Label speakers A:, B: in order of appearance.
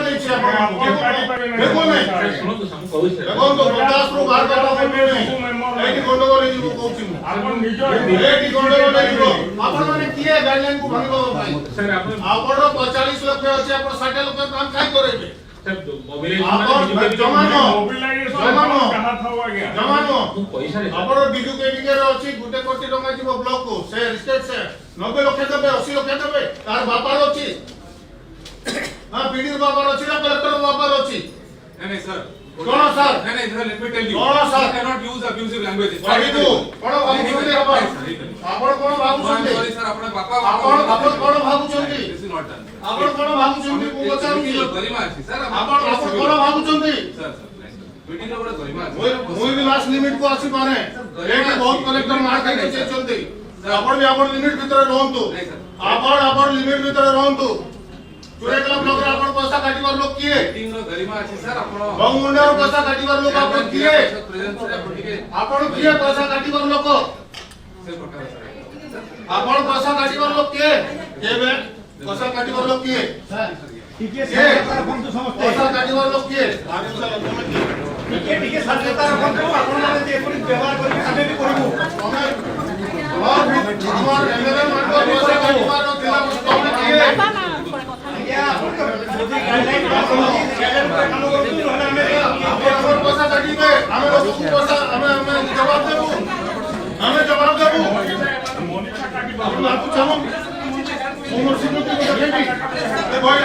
A: नहीं छी बिल्कुल नहीं
B: सुनो तो हम कहू छे
A: देखो तो 50 रो बाहर करता बोल नहीं एटी गंडगोल हे जीवो कहू छी
C: आपण निजो
A: एटी गंडगोल हे जीवो आपण माने किए गाइडलाइन को भांगो भाई
B: सर आपण
A: आपण 45 लाख अछि आपण 60 लाख काम काई करबे
B: सर मोबिलाइजेशन
A: जमानो
C: मोबिलाइजेशन कहा था गया
A: जमानो
B: पैसा रे
A: आपण बिजू केडिके रे अछि 2 कोटी टका जीवो ब्लॉक को से स्टेट से 90 लाख देबे 80 लाख देबे तार बापार अछि हां पीडी बापार अछि ना कलेक्टर बापार अछि
D: नहीं सर
A: कोन सर
D: नहीं sir let me tell you
A: कोन sir
D: can not use abusive language
A: sorry तू कोन भाबु छथि आपण कोन भाबु छथि
D: सॉरी सर अपना बापा
A: आपण कोन भाबु छथि
D: दिस इज नॉट डन
A: आपण कोन भाबु छथि को बचाउ
D: गरिमा अछि सर
A: आपण कोन भाबु छथि
D: सर मीटिंग रो बड़ा गरिमा अछि
A: मोई भी लास्ट लिमिट को आसी पारे एटी बहुत कलेक्टर मार के चलते आपण भी आपण लिमिट भीतर रहंतु आपण लिमिट भीतर रहंतु चुरे क्लब लोग आपण पैसा काटिबार लोग किए
D: मीटिंग रो गरिमा अछि सर आपण
A: बंगमुंडा रो पैसा काटिबार लोग आपण किए
D: प्रेजेंट सर आपण के
A: आपण किए पैसा काटिबार लोग
D: से प्रकार सर
A: आपण पैसा काटिबार लोग किए केबे पैसा काटिबार लोग किए
E: टीके सरकार बंधु समस्त
A: पैसा काटिबार लोग किए आगे चला तुम किए
E: टीके सरकार बंधु आपण माने जे एपरि व्यवहार करि आमे भी करबो
A: हमार एमएलए मान को पैसा काटिबार दिला तुम किए
E: या मोदी गाइडलाइन कानून करतु रहले
A: आपण पैसा काटिबे हमें लोग पैसा हमें जवाब देबो हमें जवाब देबो
C: मोनिका काटी
A: लागू छमो उमर सिंह को देखेंगे ए भाई